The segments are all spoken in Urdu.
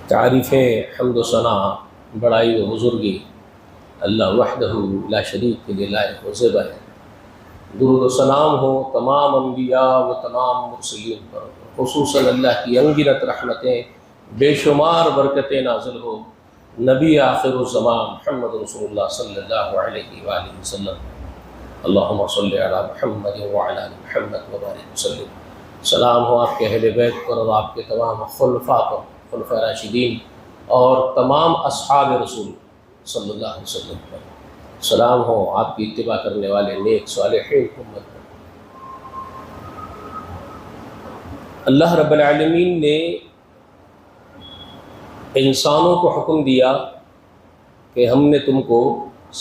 تعریف حمد و ثنا بڑائی و بزرگی اللہ وحدہ لا شریک کے لیے لائق و زیبا ہے۔ درود و سلام ہو تمام انبیاء و تمام مرسلین پر، خصوصاً اللہ کی انگنت رحمتیں بے شمار برکتیں نازل ہو نبی آخر الزمان محمد رسول اللہ صلی اللہ علیہ وآلہ وسلم۔ اللہم صلی علی محمد وعلی آل محمد وبارک وسلم۔ سلام ہو آپ کے اہل بیت پر اور آپ کے تمام خلفاء پر، خلفاء راشدین اور تمام اصحاب رسول صلی اللہ علیہ وسلم پر۔ سلام ہو آپ کی اتباع کرنے والے نیک صالحین امت پر۔ اللہ رب العالمین نے انسانوں کو حکم دیا کہ ہم نے تم کو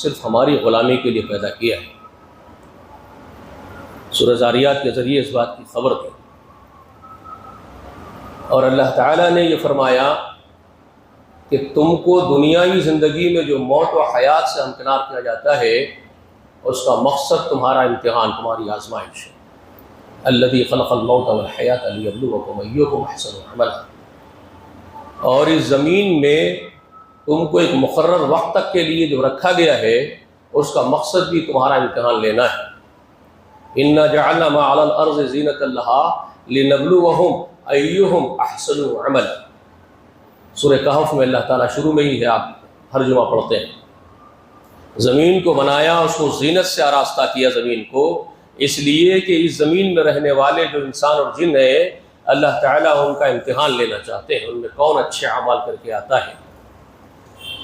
صرف ہماری غلامی کے لیے پیدا کیا ہے۔ سورہ ذاریات کے ذریعے اس بات کی خبر دی، اور اللہ تعالیٰ نے یہ فرمایا کہ تم کو دنیاوی زندگی میں جو موت و حیات سے امکنار کیا جاتا ہے اس کا مقصد تمہارا امتحان، تمہاری آزمائش ہے۔ الذی خلق الموت والحیات لیبلوکم ایکم احسن عملا۔ اور اس زمین میں تم کو ایک مقرر وقت تک کے لیے جو رکھا گیا ہے اس کا مقصد بھی تمہارا امتحان لینا ہے۔ انا جعلنا ما علی الارض زینۃ لها لنبلوہم ایہم احسن عملا۔ سورہ کہف میں اللہ تعالیٰ شروع میں ہی ہے، آپ ہر جمعہ پڑھتے ہیں، زمین کو بنایا، اس کو زینت سے آراستہ کیا زمین کو، اس لیے کہ اس زمین میں رہنے والے جو انسان اور جن ہیں اللہ تعالیٰ ان کا امتحان لینا چاہتے ہیں، ان میں کون اچھے اعمال کر کے آتا ہے۔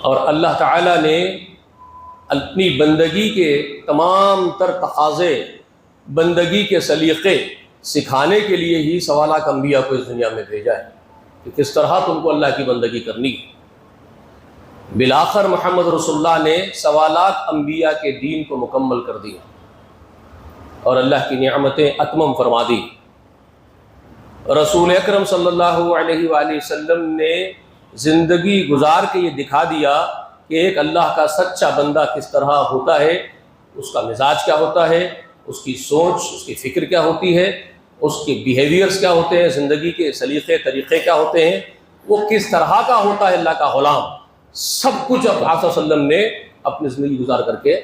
اور اللہ تعالیٰ نے اپنی بندگی کے تمام تر تقاضے، بندگی کے سلیقے سکھانے کے لیے ہی سوالات انبیاء کو اس دنیا میں بھیجا ہے کہ کس طرح تم کو اللہ کی بندگی کرنی ہے۔ بالآخر محمد رسول اللہ نے سوالات انبیاء کے دین کو مکمل کر دیا اور اللہ کی نعمتیں اتمم فرما دی۔ رسول اکرم صلی اللہ علیہ وآلہ وسلم نے زندگی گزار کے یہ دکھا دیا کہ ایک اللہ کا سچا بندہ کس طرح ہوتا ہے، اس کا مزاج کیا ہوتا ہے، اس کی سوچ، اس کی فکر کیا ہوتی ہے، اس کے بیہیویئرز کیا ہوتے ہیں، زندگی کے سلیقے طریقے کیا ہوتے ہیں، وہ کس طرح کا ہوتا ہے اللہ کا غلام، سب کچھ آپ صلی اللہ علیہ وسلم نے اپنی زندگی گزار کر کے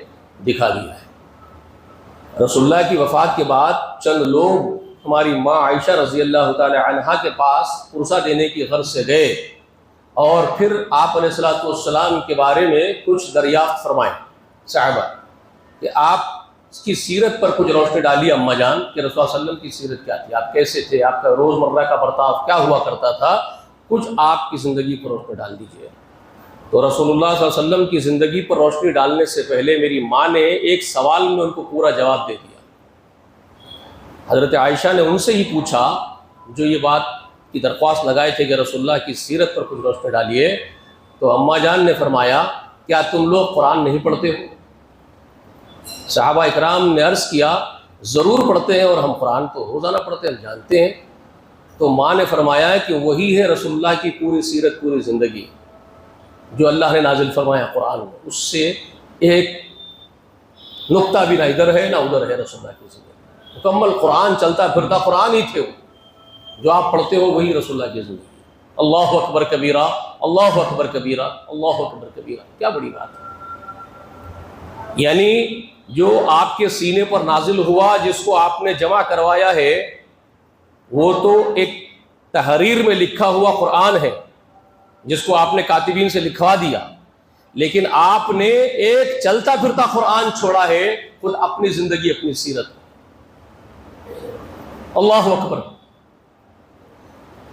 دکھا دیا ہے۔ رسول اللہ کی وفات کے بعد چند لوگ ہماری ماں عائشہ رضی اللہ تعالی عنہا کے پاس پرسہ دینے کی غرض سے گئے اور پھر آپ علیہ الصلوۃ والسلام کے بارے میں کچھ دریافت فرمائیں صحابہ کہ آپ کی سیرت پر کچھ روشنی ڈالی اماں جان کہ رسول اللہ علیہ وسلم کی سیرت کیا تھی، آپ کیسے تھے، آپ کا روزمرہ کا برتاؤ کیا ہوا کرتا تھا، کچھ آپ کی زندگی پر روشنی ڈال دیجیے۔ تو رسول اللہ صلی اللہ علیہ وسلم کی زندگی پر روشنی ڈالنے سے پہلے میری ماں نے ایک سوال میں ان کو پورا جواب دے دیا۔ حضرت عائشہ نے ان سے ہی پوچھا جو یہ بات کی درخواست لگائے تھے کہ رسول اللہ کی سیرت پر کچھ روشنی ڈالیے، تو اماں جان نے فرمایا کیا تم لوگ قرآن نہیں پڑھتے ہو؟ صحابہ اکرام نے عرض کیا ضرور پڑھتے ہیں، اور ہم قرآن تو روزانہ پڑھتے ہیں، ہم جانتے ہیں۔ تو ماں نے فرمایا کہ وہی ہے رسول اللہ کی پوری سیرت، پوری زندگی جو اللہ نے نازل فرمایا قرآن میں، اس سے ایک نقطہ بھی نہ ادھر ہے نہ ادھر ہے۔ رسول اللہ کی زندگی مکمل قرآن چلتا پھرتا قرآن ہی تھے، وہ جو آپ پڑھتے ہو وہی رسول اللہ کی زندگی۔ اللہ اکبر کبیرہ، اللہ اکبر کبیرہ، اللہ اکبر کبیرہ، کیا بڑی بات ہے۔ یعنی جو آپ کے سینے پر نازل ہوا، جس کو آپ نے جمع کروایا ہے، وہ تو ایک تحریر میں لکھا ہوا قرآن ہے جس کو آپ نے کاتبین سے لکھوا دیا، لیکن آپ نے ایک چلتا پھرتا قرآن چھوڑا ہے، خود اپنی زندگی، اپنی سیرت۔ اللہ اکبر۔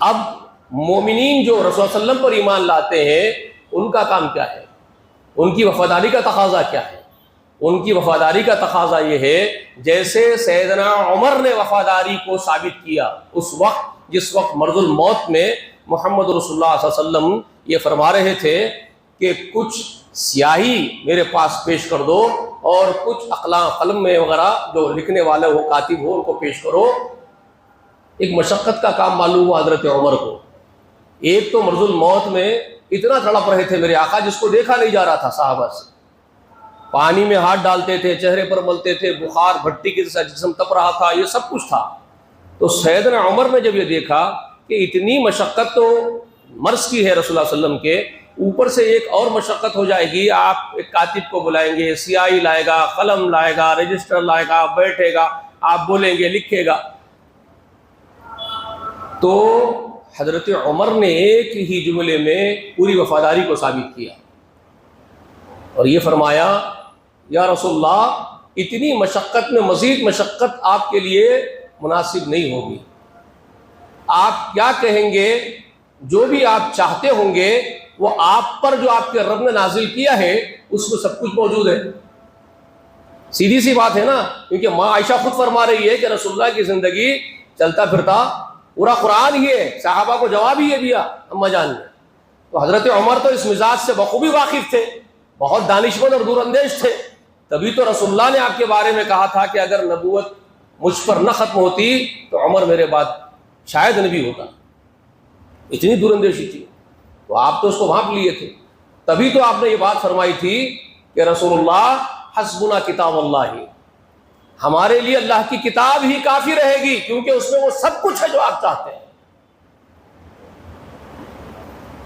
اب مومنین جو رسول اللہ علیہ وسلم پر ایمان لاتے ہیں ان کا کام کیا ہے، ان کی وفاداری کا تقاضا کیا ہے؟ ان کی وفاداری کا تقاضا یہ ہے جیسے سیدنا عمر نے وفاداری کو ثابت کیا اس وقت جس وقت مرض الموت میں محمد رسول اللہ صلی اللہ علیہ وسلم یہ فرما رہے تھے کہ کچھ سیاہی میرے پاس پیش کر دو اور کچھ اقلام قلم میں وغیرہ جو لکھنے والے ہو، کاتب ہو، ان کو پیش کرو۔ ایک مشقت کا کام معلوم ہوا حضرت عمر کو۔ ایک تو مرض الموت میں اتنا تڑپ رہے تھے میرے آقا جس کو دیکھا نہیں جا رہا تھا، صحابہ سے پانی میں ہاتھ ڈالتے تھے، چہرے پر ملتے تھے، بخار بھٹی کے جیسا جسم تپ رہا تھا، یہ سب کچھ تھا۔ تو سیدنا عمر نے جب یہ دیکھا کہ اتنی مشقت تو مرض کی ہے رسول اللہ صلی اللہ علیہ وسلم کے، اوپر سے ایک اور مشقت ہو جائے گی. آپ ایک کاتب کو بلائیں گے، سیاہی لائے گا، قلم لائے گا، رجسٹر لائے گا، بیٹھے گا، آپ بولیں گے، لکھے گا. تو حضرت عمر نے ایک ہی جملے میں پوری وفاداری کو ثابت کیا اور یہ فرمایا یا رسول اللہ اتنی مشقت میں مزید مشقت آپ کے لیے مناسب نہیں ہوگی. آپ کیا کہیں گے، جو بھی آپ چاہتے ہوں گے وہ آپ پر جو آپ کے رب نے نازل کیا ہے اس میں سب کچھ موجود ہے. سیدھی سی بات ہے نا، کیونکہ ماں عائشہ خود فرما رہی ہے کہ رسول اللہ کی زندگی چلتا پھرتا پورا قرآن ہی ہے. صحابہ کو جواب ہی یہ دیا اما جان نے. تو حضرت عمر تو اس مزاج سے بخوبی واقف تھے، بہت دانشمند اور دور اندیش تھے. تبھی تو رسول اللہ نے آپ کے بارے میں کہا تھا کہ اگر نبوت مجھ پر نہ ختم ہوتی تو عمر میرے بعد شاید نبی ہوتا. اتنی دور اندیشی تھی. تو آپ تو اس کو بھانپ لیے تھے. تبھی تو آپ نے یہ بات فرمائی تھی کہ رسول اللہ حسبنا کتاب اللہ، ہمارے لیے اللہ کی کتاب ہی کافی رہے گی، کیونکہ اس میں وہ سب کچھ ہے جو آپ چاہتے ہیں.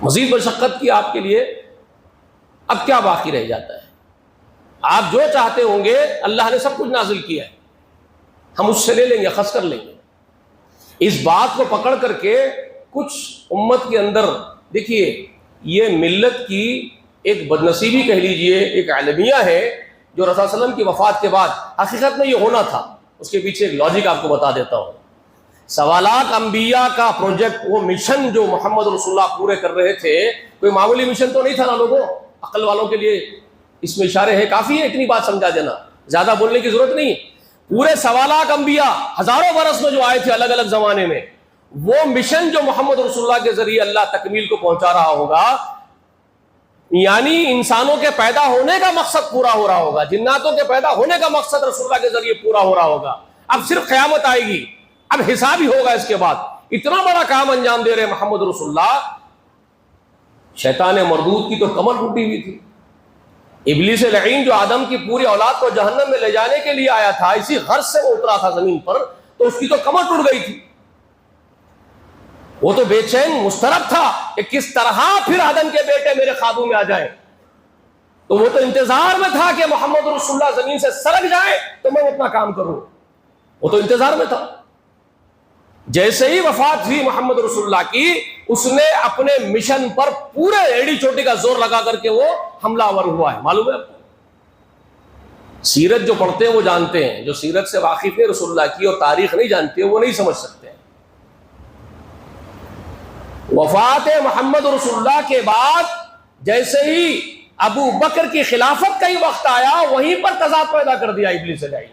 مزید مشقت کی آپ کے لیے اب کیا باقی رہ جاتا ہے؟ آپ جو چاہتے ہوں گے اللہ نے سب کچھ نازل کیا ہے، ہم اس سے لے لیں گے، خرچ کر لیں گے. اس بات کو پکڑ کر کے کچھ امت کے اندر دیکھیے، یہ ملت کی ایک بدنصیبی کہہ لیجئے، ایک عالمیہ ہے جو رسول اللہ علیہ وسلم کی وفات کے بعد حقیقت میں یہ ہونا تھا. اس کے پیچھے ایک لاجک آپ کو بتا دیتا ہوں. سوالات انبیاء کا پروجیکٹ، وہ مشن جو محمد رسول اللہ پورے کر رہے تھے، کوئی معمولی مشن تو نہیں تھا نا لوگوں. عقل والوں کے لیے اس میں اشارے ہیں، کافی ہے اتنی بات سمجھا دینا، زیادہ بولنے کی ضرورت نہیں. پورے سوالات انبیاء ہزاروں برس میں جو آئے تھے الگ الگ زمانے میں، وہ مشن جو محمد رسول اللہ کے ذریعے اللہ تکمیل کو پہنچا رہا ہوگا، یعنی انسانوں کے پیدا ہونے کا مقصد پورا ہو رہا ہوگا، جناتوں کے پیدا ہونے کا مقصد رسول اللہ کے ذریعے پورا ہو رہا ہوگا. اب صرف قیامت آئے گی، اب حساب ہی ہوگا اس کے بعد. اتنا بڑا کام انجام دے رہے محمد رسول اللہ. شیطان مردود کی تو کمر ٹوٹی ہوئی تھی. ابلیس لعین جو آدم کی پوری اولاد کو جہنم میں لے جانے کے لیے آیا تھا، اسی غرض سے وہ اترا تھا زمین پر، تو اس کی تو کمر ٹوٹ گئی تھی. وہ تو بے چین مضطرب تھا کہ کس طرح پھر آدم کے بیٹے میرے قابو میں آ جائیں. تو وہ تو انتظار میں تھا کہ محمد رسول اللہ زمین سے سرک جائے تو میں اپنا کام کروں. وہ تو انتظار میں تھا. جیسے ہی وفات ہوئی محمد رسول اللہ کی، اس نے اپنے مشن پر پورے ایڑی چوٹی کا زور لگا کر کے وہ حملہ آور ہوا ہے. معلوم ہے آپ کو؟ سیرت جو پڑھتے ہیں وہ جانتے ہیں، جو سیرت سے واقف ہے رسول اللہ کی اور تاریخ نہیں جانتے وہ نہیں سمجھ سکتے. وفات محمد رسول اللہ کے بعد جیسے ہی ابو بکر کی خلافت کا ہی وقت آیا، وہیں پر تضاد پیدا کر دیا ابلیس نے،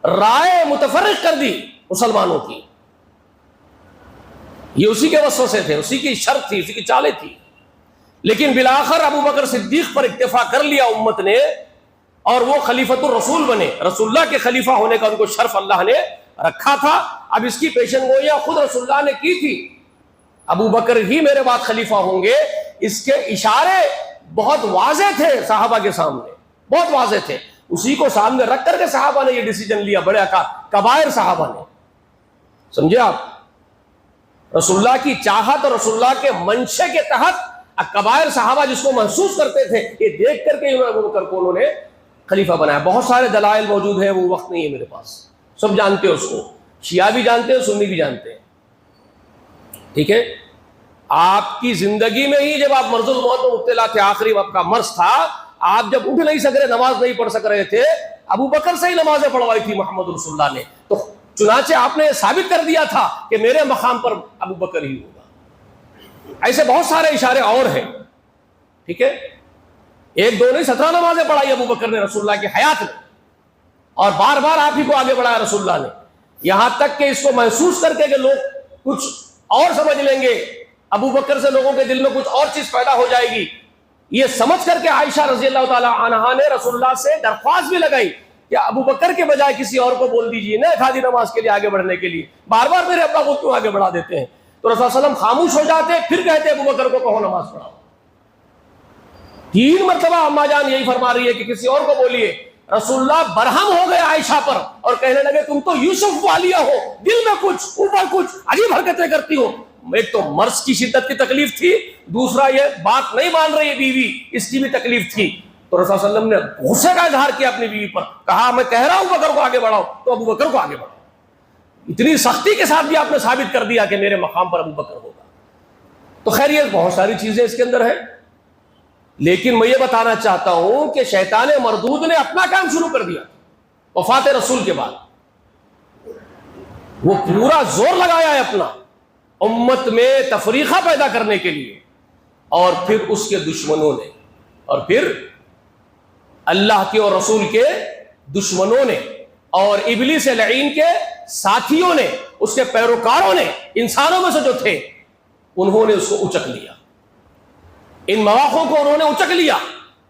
رائے متفرق کر دی مسلمانوں کی. یہ اسی کے وسوسے تھے، اسی کی شرط تھی، اسی کی چالیں تھی. لیکن بالآخر ابو بکر صدیق پر اکتفا کر لیا امت نے، اور وہ خلیفۃ الرسول بنے. رسول اللہ کے خلیفہ ہونے کا ان کو شرف اللہ نے رکھا تھا. اب اس کی پیشن گوئیاں خود رسول اللہ نے کی تھی. ابو بکر ہی میرے بعد خلیفہ ہوں گے، اس کے اشارے بہت واضح تھے صحابہ کے سامنے، بہت واضح تھے. اسی کو سامنے رکھ کر کے صحابہ نے یہ ڈیسیجن لیا، بڑے کبائر صحابہ نے. سمجھے آپ؟ رسول اللہ کی چاہت اور رسول اللہ کے منشے کے تحت کبائر صحابہ جس کو محسوس کرتے تھے، یہ دیکھ کر کے ابو بکر کو انہوں نے خلیفہ بنایا. بہت سارے دلائل موجود ہیں، وہ وقت نہیں ہے میرے پاس، سب جانتے ہیں اس کو، شیعہ بھی جانتے ہیں، سنی بھی جانتے ہیں. ٹھیک ہے؟ آپ کی زندگی میں ہی جب آپ مرض الموت میں مبتلا تھے، آخری وقت کا مرض تھا، آپ جب اٹھ نہیں سک رہے، نماز نہیں پڑھ سک رہے تھے، ابو بکر سے ہی نمازیں پڑھوائی تھی محمد رسول اللہ نے. تو چنانچہ آپ نے ثابت کر دیا تھا کہ میرے مقام پر ابو بکر ہی ہوگا. ایسے بہت سارے اشارے اور ہیں. ٹھیک ہے؟ ایک دو نہیں، 17 نمازیں پڑھائی ابو بکر نے رسول اللہ کی حیات میں، اور بار بار آپ ہی کو آگے بڑھایا رسول اللہ نے. یہاں تک کہ اس کو محسوس کر کے کہ لوگ کچھ اور سمجھ لیں گے، ابو بکر سے لوگوں کے دل میں کچھ اور چیز پیدا ہو جائے گی، یہ سمجھ کر کے عائشہ رضی اللہ تعالی عنہا نے رسول اللہ سے درخواست بھی لگائی کہ ابو بکر کے بجائے کسی اور کو بول دیجیے نا ایک آدھی نماز کے لیے آگے بڑھنے کے لیے، بار بار میرے ابا کو کیوں آگے بڑھا دیتے ہیں؟ تو رسول اللہ علیہ وسلم خاموش ہو جاتے، پھر کہتے ابو بکر کو کہو نماز پڑھاؤ. 3 مرتبہ اما جان یہی فرما رہی ہے کہ کسی اور کو بولیے. رسول اللہ برہم ہو گئے عائشہ پر اور کہنے لگے تم تو یوسف والیہ ہو، دل میں کچھ اوپر کچھ عجیب حرکتیں کرتی ہو. ایک تو مرض کی شدت کی تکلیف تھی، دوسرا یہ بات نہیں مان رہی بیوی، اس کی بھی تکلیف تھی. تو رسول صلی اللہ علیہ وسلم نے غصے کا اظہار کیا اپنی بیوی پر، کہا میں کہہ رہا ہوں ابو بکر کو آگے بڑھاؤ تو ابو بکر کو آگے بڑھاؤ. اتنی سختی کے ساتھ بھی آپ نے ثابت کر دیا کہ میرے مقام پر ابو بکر ہوگا. تو خیر یہ بہت ساری چیزیں اس کے اندر ہیں، لیکن میں یہ بتانا چاہتا ہوں کہ شیطان مردود نے اپنا کام شروع کر دیا وفات رسول کے بعد. وہ پورا زور لگایا ہے اپنا امت میں تفریقہ پیدا کرنے کے لیے، اور پھر اس کے دشمنوں نے، اور پھر اللہ کے اور رسول کے دشمنوں نے، اور ابلیس لعین کے ساتھیوں نے، اس کے پیروکاروں نے، انسانوں میں سے جو تھے، انہوں نے اس کو اچک لیا. ان مواقعوں کو انہوں نے اچک لیا،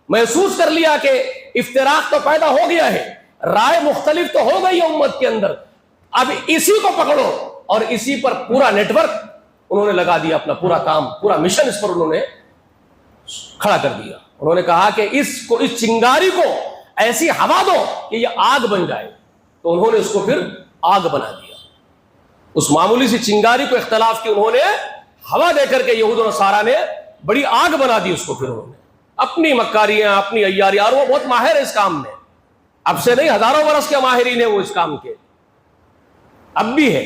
محسوس کر لیا کہ افتراق تو پیدا ہو گیا ہے، رائے مختلف تو ہو گئی ہے امت کے اندر، اب اسی کو پکڑو، اور اسی پر پورا نیٹ ورک انہوں نے لگا دیا، اپنا پورا کام، پورا مشن اس پر انہوں نے کھڑا کر دیا. انہوں نے کہا کہ اس چنگاری کو ایسی ہوا دو کہ یہ آگ بن جائے. تو انہوں نے اس کو پھر آگ بنا دیا. اس معمولی سی چنگاری کو اختلاف کی انہوں نے ہوا دے کر کے یہود و نصارہ نے بڑی آگ بنا دی اس کو. پھر انہوں نے اپنی مکاریاں، اپنی عیاریاں، اور وہ بہت ماہر ہے اس کام میں، اب سے نہیں ہزاروں برس کے ماہرین ہیں وہ اس کام کے، اب بھی ہے،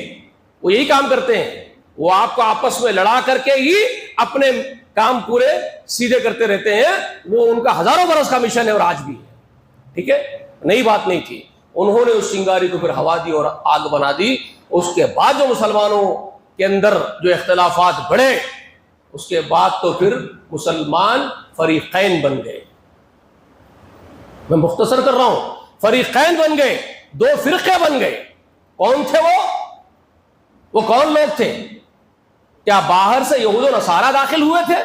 وہ یہی کام کرتے ہیں. وہ آپ کو آپس میں لڑا کر کے ہی اپنے کام پورے سیدھے کرتے رہتے ہیں. وہ ان کا ہزاروں برس کا مشن ہے اور آج بھی ہے. ٹھیک ہے، نئی بات نہیں تھی. انہوں نے اس چنگاری کو پھر ہوا دی اور آگ بنا دی. اس کے بعد جو مسلمانوں کے اندر جو اختلافات بڑھے، اس کے بعد تو پھر مسلمان فریقین بن گئے. میں مختصر کر رہا ہوں، فریقین بن گئے، دو فرقے بن گئے. کون تھے وہ کون لوگ تھے؟ کیا باہر سے یہود و نصارہ داخل ہوئے تھے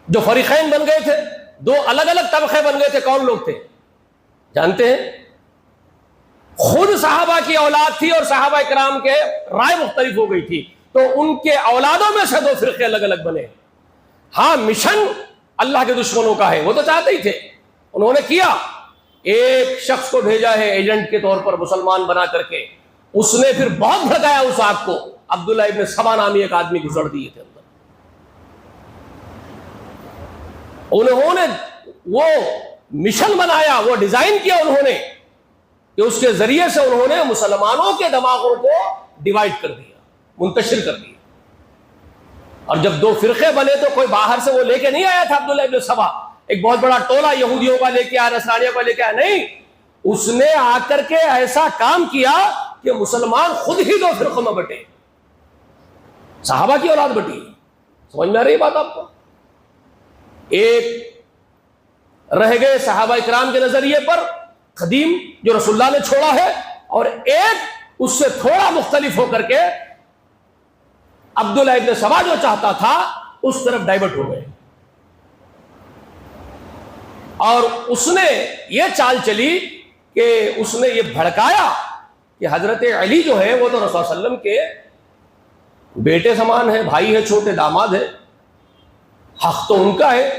جو فریقین بن گئے تھے؟ دو الگ الگ طبقے بن گئے تھے. کون لوگ تھے جانتے ہیں؟ خود صحابہ کی اولاد تھی اور صحابہ کرام کے رائے مختلف ہو گئی تھی، تو ان کے اولادوں میں سے دو فرقے الگ الگ بنے. ہاں، مشن اللہ کے دشمنوں کا ہے، وہ تو چاہتے ہی تھے. انہوں نے کیا، ایک شخص کو بھیجا ہے ایجنٹ کے طور پر مسلمان بنا کر کے. اس نے پھر بہت بھڑکایا اس آگ کو. عبداللہ ابن سبا نامی ایک آدمی گزر دیے تھے اندر. انہوں نے وہ مشن بنایا، وہ ڈیزائن کیا انہوں نے کہ اس کے ذریعے سے انہوں نے مسلمانوں کے دماغوں کو ڈیوائیڈ کر دیا، منتشر کر دیا. اور جب دو فرقے بنے تو کوئی باہر سے وہ لے کے نہیں آیا تھا عبداللہ ابن سبا، ایک بہت بڑا ٹولہ یہودیوں کا لے کے آیا، نصرانیوں کا لے کے آیا، نہیں. اس نے آ کر کے ایسا کام کیا کہ مسلمان خود ہی دو فرقوں میں بٹے، صحابہ کی اولاد بٹی. سمجھ میں آ رہی بات آپ کو؟ ایک رہ گئے صحابہ کرام کے نظریے پر قدیم جو رسول اللہ نے چھوڑا ہے، اور ایک اس سے تھوڑا مختلف ہو کر کے عبداللہ ابن سبا جو چاہتا تھا اس طرف ڈائیورٹ ہو گئے. اور اس نے یہ چال چلی کہ اس نے یہ بھڑکایا کہ حضرت علی جو ہے وہ تو رسول صلی اللہ علیہ وسلم کے بیٹے سمان ہے، بھائی ہے، چھوٹے داماد ہے، حق تو ان کا ہے.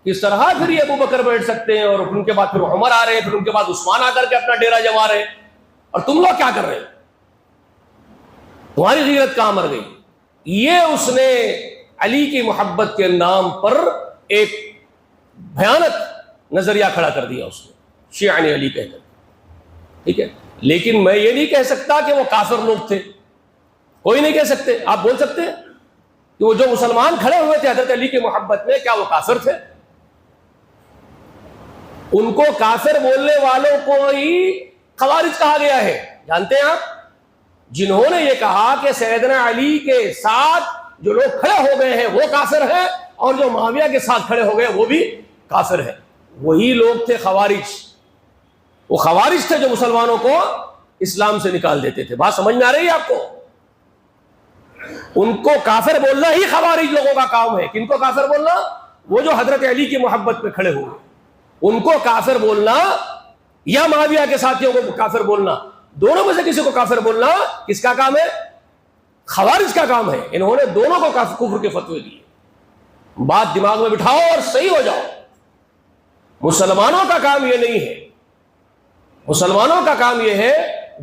کس طرح پھر یہ ابو بکر بیٹھ سکتے ہیں، اور ان کے بعد پھر عمر آ رہے ہیں، پھر ان کے بعد عثمان آ کر کے اپنا ڈیرا جما رہے ہیں، اور تم لوگ کیا کر رہے ہیں؟ تمہاری غیرت کہاں مر گئی؟ یہ اس نے علی کی محبت کے نام پر ایک بھیانک نظریہ کھڑا کر دیا اس نے، شیعہ علی کہہ کر. ٹھیک ہے، لیکن میں یہ نہیں کہہ سکتا کہ وہ کافر لوگ تھے. کوئی نہیں کہہ سکتے. آپ بول سکتے ہیں کہ وہ جو مسلمان کھڑے ہوئے تھے حضرت علی کی محبت میں، کیا وہ کافر تھے؟ ان کو کافر بولنے والوں کو ہی خوارج کہا گیا ہے. جانتے ہیں آپ، جنہوں نے یہ کہا کہ سیدنا علی کے ساتھ جو لوگ کھڑے ہو گئے ہیں وہ کافر ہیں، اور جو معاویہ کے ساتھ کھڑے ہو گئے وہ بھی کافر ہیں، وہی لوگ تھے خوارج. وہ خوارج تھے جو مسلمانوں کو اسلام سے نکال دیتے تھے. بات سمجھ میں آ رہی ہے آپ کو؟ ان کو کافر بولنا ہی خوارج لوگوں کا کام ہے. کن کو کافر بولنا؟ وہ جو حضرت علی کی محبت میں کھڑے ہوئے، ان کو کافر بولنا، یا معاویہ کے ساتھیوں کو کافر بولنا، دونوں میں سے کسی کو کافر بولنا کس کا کام ہے؟ خوارج کا کام ہے. انہوں نے دونوں کو کفر کے فتوے دیے. بات دماغ میں بٹھاؤ اور صحیح ہو جاؤ. مسلمانوں کا کام یہ نہیں ہے. مسلمانوں کا کام یہ ہے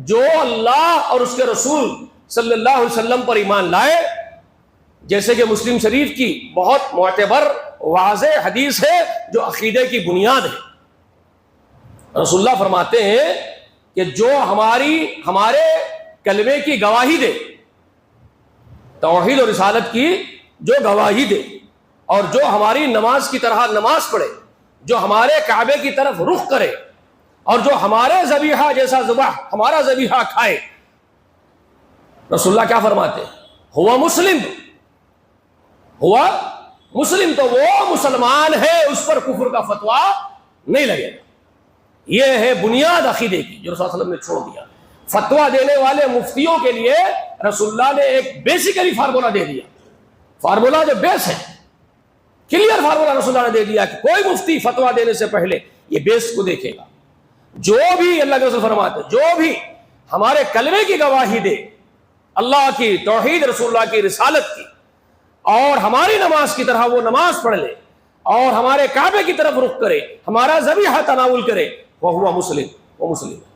جو اللہ اور اس کے رسول صلی اللہ علیہ وسلم پر ایمان لائے، جیسے کہ مسلم شریف کی بہت معتبر واضح حدیث ہے جو عقیدے کی بنیاد ہے۔ رسول اللہ فرماتے ہیں کہ جو ہمارے کلمے کی گواہی دے، توحید اور رسالت کی جو گواہی دے، اور جو ہماری نماز کی طرح نماز پڑھے، جو ہمارے کعبے کی طرف رخ کرے، اور جو ہمارے ذبیحہ جیسا ذبح ہمارا ذبیحہ کھائے، رسول اللہ کیا فرماتے ہیں؟ ہوا مسلم، ہوا مسلم، تو وہ مسلمان ہے، اس پر کفر کا فتویٰ نہیں لگے گا۔ یہ ہے بنیاد عقیدے کی جو رسول اللہ صلی اللہ علیہ وسلم نے چھوڑ دیا۔ فتویٰ دینے والے مفتیوں کے لیے رسول اللہ نے ایک بیسیکلی فارمولا دے دیا، فارمولا جو بیس ہے، کلیئر فارمولا رسول اللہ نے دے دیا کہ کوئی مفتی فتویٰ دینے سے پہلے یہ بیس کو دیکھے گا۔ جو بھی اللہ کے رسول فرماتے، جو بھی ہمارے کلمے کی گواہی دے، اللہ کی توحید، رسول اللہ کی رسالت کی، اور ہماری نماز کی طرح وہ نماز پڑھ لے، اور ہمارے کعبے کی طرف رخ کرے، ہمارا ذبیحہ تناول کرے، وہ ہوا مسلم، وہ مسلم ہے۔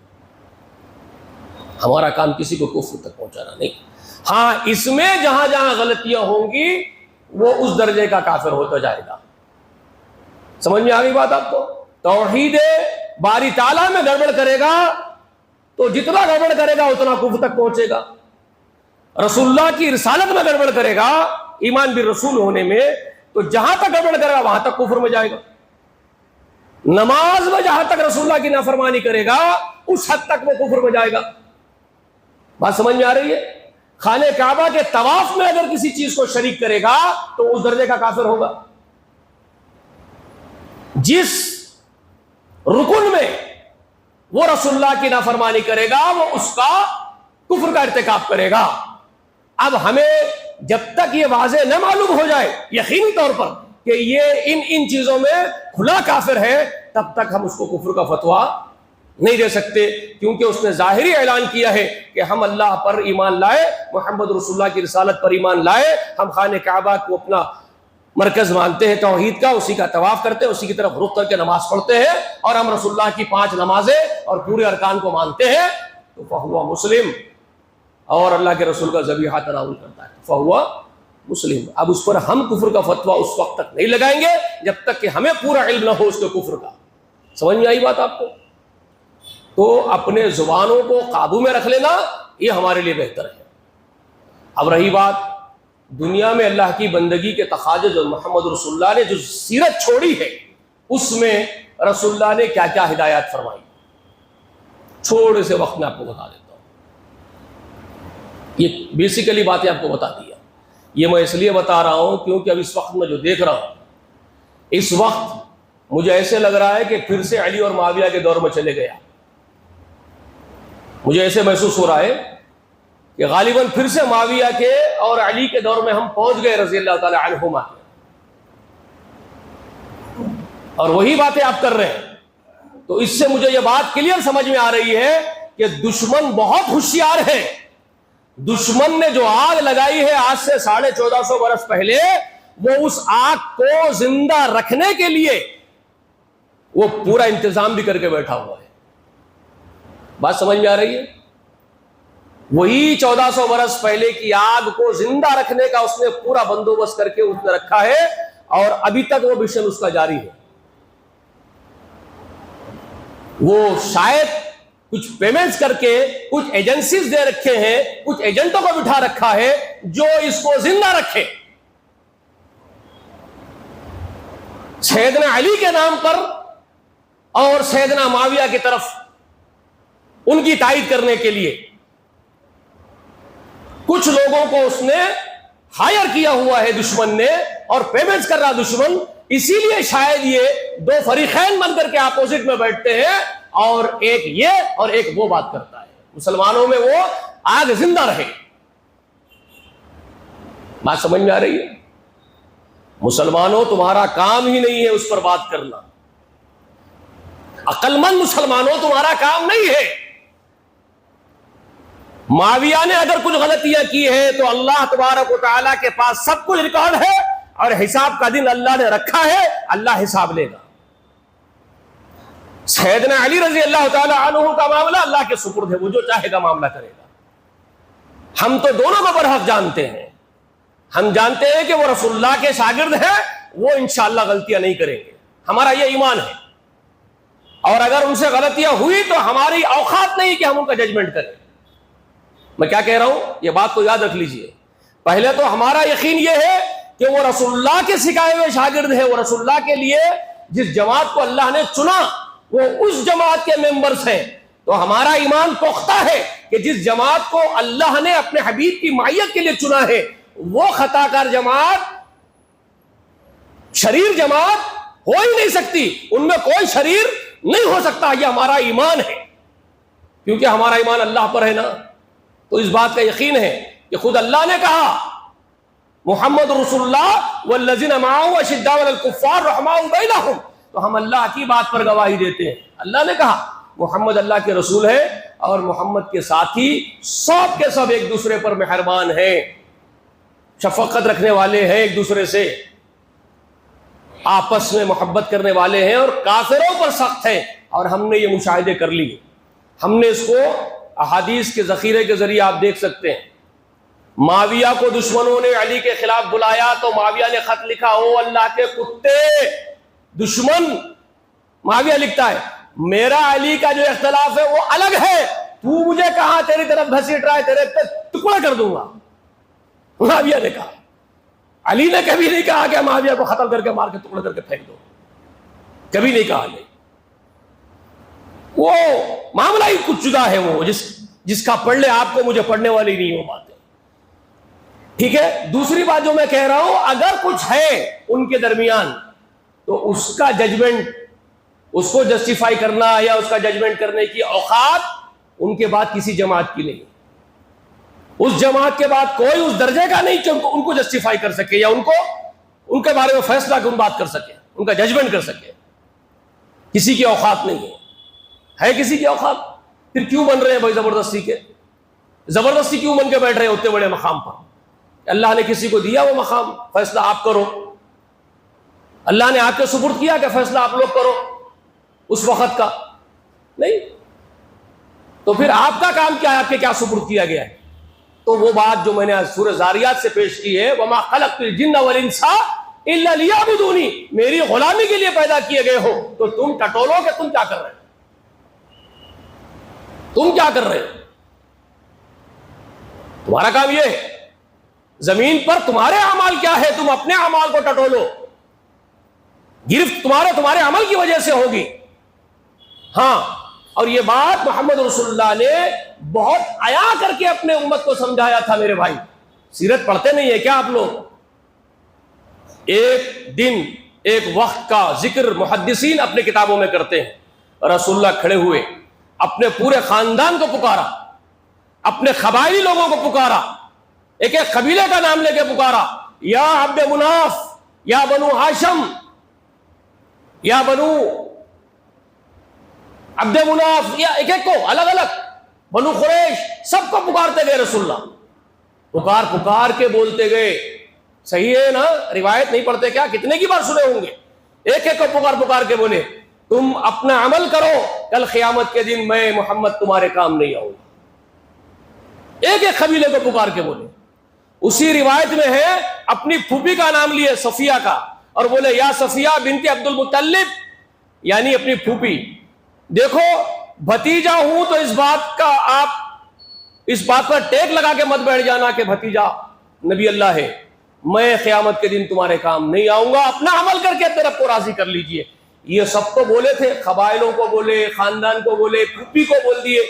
ہمارا کام کسی کو کفر تک پہنچانا نہیں۔ ہاں، اس میں جہاں جہاں غلطیاں ہوں گی وہ اس درجے کا کافر ہوتا جائے گا۔ سمجھ میں آ گئی بات آپ کو؟ توحید باری تعالیٰ میں گڑبڑ کرے گا تو جتنا گڑبڑ کرے گا اتنا کفر تک پہنچے گا۔ رسول اللہ کی رسالت میں گڑبڑ کرے گا، ایمان بالرسول ہونے میں، تو جہاں تک گڑبڑ کرے گا وہاں تک کفر میں جائے گا۔ نماز میں جہاں تک رسول اللہ کی نافرمانی کرے گا اس حد تک وہ کفر میں جائے گا۔ بات سمجھ میں آ رہی ہے؟ خانہ کعبہ کے طواف میں اگر کسی چیز کو شریک کرے گا تو اس درجے کا کافر ہوگا۔ جس رکن میں وہ رسول اللہ کی نافرمانی کرے گا وہ اس کا کفر کا ارتکاب کرے گا۔ اب ہمیں جب تک یہ واضح نہ معلوم ہو جائے یقینی طور پر کہ یہ ان چیزوں میں کھلا کافر ہے، تب تک ہم اس کو کفر کا فتویٰ نہیں دے سکتے، کیونکہ اس نے ظاہری اعلان کیا ہے کہ ہم اللہ پر ایمان لائے، محمد رسول اللہ کی رسالت پر ایمان لائے، ہم خانہ کعبہ کو اپنا مرکز مانتے ہیں توحید کا، اسی کا طواف کرتے ہیں، اسی کی طرف رخ کر کے نماز پڑھتے ہیں، اور ہم رسول اللہ کی 5 نمازیں اور پورے ارکان کو مانتے ہیں، تو فہو مسلم، اور اللہ کے رسول کا ذبیحہ تناول کرتا ہے، فہو مسلم۔ اب اس پر ہم کفر کا فتویٰ اس وقت تک نہیں لگائیں گے جب تک کہ ہمیں پورا علم نہ ہو اس کے کفر کا۔ سمجھ میں آئی بات آپ کو؟ تو اپنے زبانوں کو قابو میں رکھ لینا یہ ہمارے لیے بہتر ہے۔ اب رہی بات دنیا میں اللہ کی بندگی کے تقاضے، جو محمد رسول اللہ نے جو سیرت چھوڑی ہے اس میں رسول اللہ نے کیا کیا ہدایات فرمائی، چھوڑے سے وقت میں آپ کو بتا دیتا ہوں۔ یہ بیسیکلی باتیں آپ کو بتا دیا۔ یہ میں اس لیے بتا رہا ہوں کیونکہ اب اس وقت میں جو دیکھ رہا ہوں، اس وقت مجھے ایسے لگ رہا ہے کہ پھر سے علی اور معاویہ کے دور میں چلے گیا۔ مجھے ایسے محسوس ہو رہا ہے کہ غالباً پھر سے معاویہ کے اور علی کے دور میں ہم پہنچ گئے رضی اللہ تعالی عنہما، اور وہی باتیں آپ کر رہے ہیں۔ تو اس سے مجھے یہ بات کلیئر سمجھ میں آ رہی ہے کہ دشمن بہت ہوشیار ہے۔ دشمن نے جو آگ لگائی ہے آج سے 1450 برس پہلے، وہ اس آگ کو زندہ رکھنے کے لیے وہ پورا انتظام بھی کر کے بیٹھا ہوا ہے۔ بات سمجھ میں آ رہی ہے؟ وہی 1400 برس پہلے کی آگ کو زندہ رکھنے کا اس نے پورا بندوبست کر کے اس نے رکھا ہے، اور ابھی تک وہ مشن اس کا جاری ہے۔ وہ شاید کچھ پیمنٹس کر کے کچھ ایجنسیز دے رکھے ہیں، کچھ ایجنٹوں کو بٹھا رکھا ہے جو اس کو زندہ رکھے۔ سیدنا علی کے نام پر اور سیدنا معاویہ کی طرف ان کی تائید کرنے کے لیے کچھ لوگوں کو اس نے ہائر کیا ہوا ہے دشمن نے، اور پیمنٹس کر رہا دشمن۔ اسی لیے شاید یہ دو فریقین بن کر کے اپوزٹ میں بیٹھتے ہیں، اور ایک یہ اور ایک وہ بات کرتا ہے، مسلمانوں میں وہ آگ زندہ رہے۔ بات سمجھ میں آ رہی ہے؟ مسلمانوں تمہارا کام ہی نہیں ہے اس پر بات کرنا، عقل مند مسلمانوں تمہارا کام نہیں ہے۔ معاویہ نے اگر کچھ غلطیاں کی ہیں تو اللہ تبارک و تعالیٰ کے پاس سب کچھ ریکارڈ ہے، اور حساب کا دن اللہ نے رکھا ہے، اللہ حساب لے گا۔ سیدنا علی رضی اللہ تعالی عنہ کا معاملہ اللہ کے سپرد ہے، وہ جو چاہے گا معاملہ کرے گا۔ ہم تو دونوں کو برحق جانتے ہیں. ہم جانتے ہیں کہ وہ رسول اللہ کے شاگرد ہیں, وہ انشاءاللہ غلطیاں نہیں کریں گے, ہمارا یہ ایمان ہے. اور اگر ان سے غلطیاں ہوئی تو ہماری اوقات نہیں کہ ہم ان کا ججمنٹ کریں. میں کیا کہہ رہا ہوں, یہ بات کو یاد رکھ لیجئے. پہلے تو ہمارا یقین یہ ہے کہ وہ رسول اللہ کے سکھائے ہوئے شاگرد ہیں, وہ رسول اللہ کے لیے جس جماعت کو اللہ نے چنا وہ اس جماعت کے ممبرز ہیں. تو ہمارا ایمان پختہ ہے کہ جس جماعت کو اللہ نے اپنے حبیب کی معیت کے لیے چنا ہے وہ خطا کار جماعت, شریر جماعت ہو ہی نہیں سکتی, ان میں کوئی شریر نہیں ہو سکتا. یہ ہمارا ایمان ہے, کیونکہ ہمارا ایمان اللہ پر ہے نا. تو اس بات کا یقین ہے کہ خود اللہ نے کہا محمد رسول اللہ والذین معه اشداء علی الکفار رحماء بینہم, تو ہم اللہ کی بات پر گواہی دیتے ہیں. اللہ نے کہا محمد اللہ کے رسول ہے اور محمد کے ساتھی سب کے سب ایک دوسرے پر مہربان ہیں, شفقت رکھنے والے ہیں, ایک دوسرے سے آپس میں محبت کرنے والے ہیں, اور کافروں پر سخت ہیں. اور ہم نے یہ مشاہدے کر لیے, ہم نے اس کو احادیث کے ذخیرے کے ذریعے آپ دیکھ سکتے ہیں. معاویہ کو دشمنوں نے علی کے خلاف بلایا تو معاویہ نے خط لکھا, او اللہ کے کتے دشمن, معاویہ لکھتا ہے میرا علی کا جو اختلاف ہے وہ الگ ہے, تو مجھے کہاں تیری طرف گھسیٹ رہا ہے, تیرے پہ ٹکڑا کر دوں گا. معاویہ نے کہا, علی نے کبھی نہیں کہا کہ معاویہ کو ختم کر کے مار کے ٹکڑے کر کے پھینک دو, کبھی نہیں کہا. نہیں, وہ معاملہ ہی کچھ جدا ہے, وہ جس کا پڑھ لے آپ کو, مجھے پڑھنے والی نہیں وہ باتیں. ٹھیک ہے. دوسری بات جو میں کہہ رہا ہوں, اگر کچھ ہے ان کے درمیان تو اس کا ججمنٹ, اس کو جسٹیفائی کرنا یا اس کا ججمنٹ کرنے کی اوقات ان کے بعد کسی جماعت کی نہیں. اس جماعت کے بعد کوئی اس درجے کا نہیں کہ ان کو جسٹیفائی کر سکے یا ان کے بارے میں فیصلہ کن بات کر سکے, ان کا ججمنٹ کر سکے. کسی کی اوقات نہیں ہے کسی کی اوقات. پھر کیوں بن رہے ہیں بھائی زبردستی کے, زبردستی کیوں بن کے بیٹھ رہے ہیں اتنے بڑے مقام پر؟ اللہ نے کسی کو دیا وہ مقام, فیصلہ آپ کرو. اللہ نے آپ کے سپرد کیا کہ فیصلہ آپ لوگ کرو اس وقت کا نہیں, تو پھر آپ کا کام کیا ہے, آپ کے کیا سپرد کیا گیا ہے؟ تو وہ بات جو میں نے آج سورہ ذاریات سے پیش کی ہے, وَمَا خَلَقْتُ الْجِنَّ وَالْإِنسَ إِلَّا لِيَعْبُدُونِ, میری غلامی کے لیے پیدا کیے گئے ہو. تو تم ٹٹولو کہ تم کیا کر رہے ہو, تم کیا کر رہے ہو؟ تمہارا کام یہ ہے, زمین پر تمہارے اعمال کیا ہے, تم اپنے اعمال کو ٹٹولو. گرفت تمہارے عمل کی وجہ سے ہوگی. ہاں, اور یہ بات محمد رسول اللہ نے بہت عیا کر کے اپنے امت کو سمجھایا تھا. میرے بھائی, سیرت پڑھتے نہیں ہے کیا آپ لوگ؟ ایک دن ایک وقت کا ذکر محدثین اپنے کتابوں میں کرتے ہیں. رسول اللہ کھڑے ہوئے, اپنے پورے خاندان کو پکارا, اپنے قبائلی لوگوں کو پکارا, ایک ایک قبیلے کا نام لے کے پکارا, یا عبد مناف, یا بنو ہاشم, یا بنو عبد مناف, یا ایک ایک کو الگ الگ, بنو قریش, سب کو پکارتے گئے رسول اللہ. پکار کے بولتے گئے. صحیح ہے نا, روایت نہیں پڑھتے کیا؟ کتنے کی بار سنے ہوں گے. ایک ایک کو پکار کے بولے تم اپنا عمل کرو, کل قیامت کے دن میں محمد تمہارے کام نہیں آؤں گا. ایک ایک قبیلے کو پکار کے بولے. اسی روایت میں ہے اپنی پھوپھی کا نام لیے صفیہ کا, اور بولے یا صفیہ بنت عبد المطلب, یعنی اپنی پھوپھی. دیکھو بھتیجا ہوں تو اس بات پر ٹیک لگا کے مت بیٹھ جانا کہ بھتیجا نبی اللہ ہے, میں قیامت کے دن تمہارے کام نہیں آؤں گا, اپنا عمل کر کے اپنے رب کو راضی کر لیجئے. یہ سب کو بولے تھے, قبائلوں کو بولے, خاندان کو بولے, پھوپھی کو بول دیے.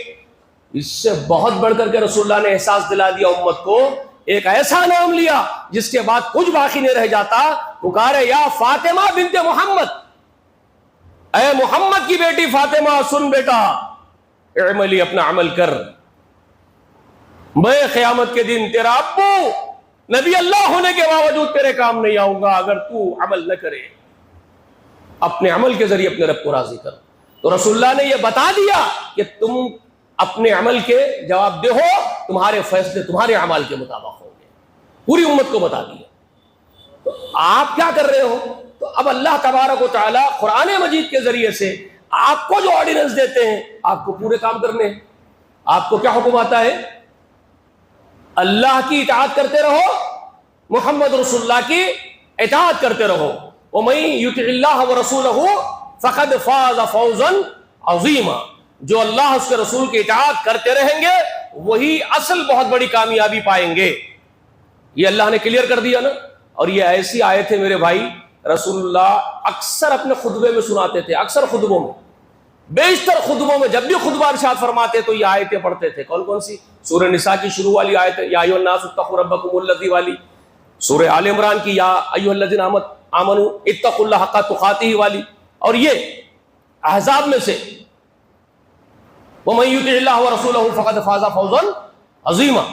اس سے بہت بڑھ کر کے رسول اللہ نے احساس دلا دیا امت کو, ایک ایسا نام لیا جس کے بعد کچھ باقی نہیں رہ جاتا. پکارے یا فاطمہ بنت محمد, اے محمد کی بیٹی فاطمہ, سن بیٹا, اعملی, اپنا عمل کر, میں قیامت کے دن تیرا ابو نبی اللہ ہونے کے باوجود تیرے کام نہیں آؤں گا اگر تو عمل نہ کرے. اپنے عمل کے ذریعے اپنے رب کو راضی کر. تو رسول اللہ نے یہ بتا دیا کہ تم اپنے عمل کے جواب دہ ہو, تمہارے فیصلے تمہارے اعمال کے مطابق ہوں گے. پوری امت کو بتا دیا. تو آپ کیا کر رہے ہو؟ تو اب اللہ تبارک و تعالی قرآن مجید کے ذریعے سے آپ کو جو آرڈیننس دیتے ہیں, آپ کو پورے کام کرنے ہیں. آپ کو کیا حکم آتا ہے؟ اللہ کی اطاعت کرتے رہو، محمد رسول اللہ کی اطاعت کرتے رہو. وَمَن يُطِعِ اللَّهَ وَرَسُولَهُ فَقَدْ فَازَ فَوْزًا عَظِيمًا. جو اللہ اس کے رسول کی اطاعت کرتے رہیں گے وہی اصل بہت بڑی کامیابی پائیں گے. یہ اللہ نے کلیئر کر دیا نا. اور یہ ایسی آیت ہے میرے بھائی رسول اللہ اکثر اپنے خطبے میں سناتے تھے. اکثر خطبوں میں، بیشتر خطبوں میں جب بھی خطبہ ارشاد فرماتے تو یہ آیتیں پڑھتے تھے. کون کون سی؟ سورہ نساء کی شروع والی آیت یا ایھا الناس اتقوا ربکم الذی والی، سورہ آل عمران کی یا ایھا الذین آمنوا اتقوا اللہ حق تقاتہ والی، اور یہ احزاب میں سے وَمَن يُطِعِ اللَّهَ وَرَسُولَهُ فَقَدْ فَازَ فَوْزًا عَظِيمًا.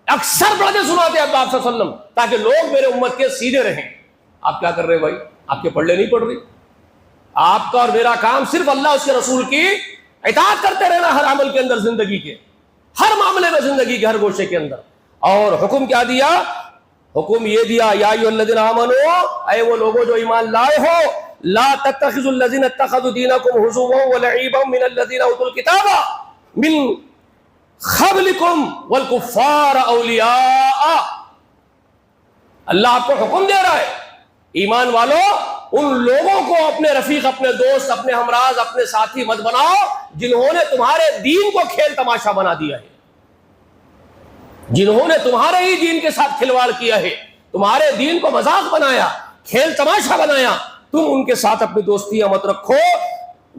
اکثر پڑھتے سناتے ہیں آپ صلی اللہ علیہ وسلم تاکہ لوگ میرے امت کے سیدھے رہیں. آپ کیا کر رہے بھائی؟ آپ کے پڑھلے نہیں پڑھ رہی. آپ کا اور میرا کام صرف اللہ اس کے رسول کی اطاعت کرتے رہنا ہر عمل کے اندر، زندگی کے ہر معاملے میں، زندگی کے ہر گوشے کے اندر. اور حکم کیا دیا؟ حکم یہ دیا یا ایھا الذین آمنوا، اے وہ لوگوں جو ایمان لائے ہو، لا تتخذوا الذین اتخذوا دینکم ہزوا ولعبا من الذین اوتوا الکتاب من قبلکم والکفار اولیاء. اللہ آپ کو حکم دے رہا ہے ایمان والو ان لوگوں کو اپنے رفیق، اپنے دوست، اپنے ہمراز، اپنے ساتھی مت بناؤ جنہوں نے تمہارے دین کو کھیل تماشا بنا دیا ہے، جنہوں نے تمہارے ہی دین کے ساتھ کھلواڑ کیا ہے، تمہارے دین کو مذاق بنایا، کھیل تماشا بنایا. تم ان کے ساتھ اپنی دوستیاں مت رکھو.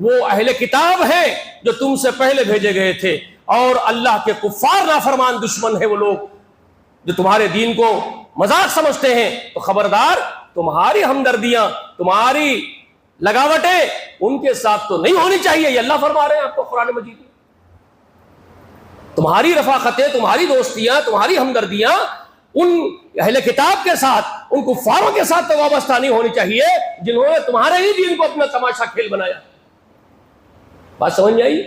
وہ اہل کتاب ہیں جو تم سے پہلے بھیجے گئے تھے، اور اللہ کے کفار نافرمان دشمن ہیں وہ لوگ جو تمہارے دین کو مذاق سمجھتے ہیں. تو خبردار، تمہاری ہمدردیاں، تمہاری لگاوٹیں ان کے ساتھ تو نہیں ہونی چاہیے. یہ اللہ فرما رہے ہیں آپ کو قرآن مجید میں. تمہاری رفاقتیں، تمہاری دوستیاں، تمہاری ہمدردیاں ان اہل کتاب کے ساتھ، ان کفاروں کے ساتھ تو وابستہ نہیں ہونی چاہیے جنہوں نے تمہارے ہی دین کو اپنا تماشا کھیل بنایا. بات سمجھ میں آئی؟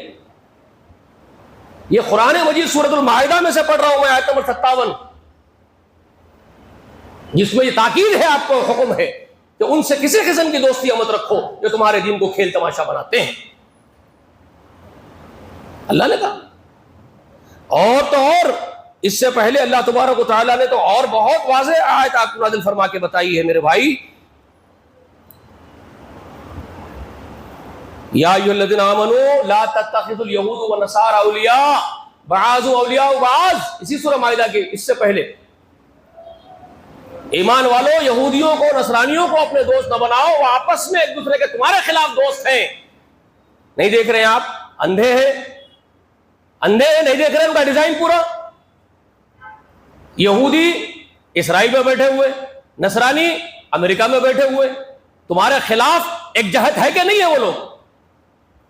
یہ قرآن مجید سورۃ المائدہ میں سے پڑھ رہا ہوں میں، آیت نمبر 57، جس میں یہ تاکید ہے، آپ کو حکم ہے کہ ان سے کسی قسم کی دوستی مت رکھو جو تمہارے دین کو کھیل تماشا بناتے ہیں. اللہ نے کہا. اور تو اور اس سے پہلے اللہ تبارک و تعالیٰ نے تو اور بہت واضح آیت آپ کو نازل فرما کے بتائی ہے میرے بھائی. یا ایھا الذین آمنوا لا تتخذوا اليہود والنصارى اولیاء بعضهم اولیاء بعض. اسی سورہ مائدہ کے اس سے پہلے، ایمان والو یہودیوں کو، نصرانیوں کو اپنے دوست نہ بناؤ، وہ آپس میں ایک دوسرے کے تمہارے خلاف دوست ہیں. نہیں دیکھ رہے ہیں آپ؟ اندھے ہیں، اندھے ہیں، نہیں دیکھ رہے ہیں ان کا ڈیزائن پورا. یہودی اسرائیل میں بیٹھے ہوئے، نصرانی امریکہ میں بیٹھے ہوئے، تمہارے خلاف ایک جہت ہے کہ نہیں ہے وہ لوگ؟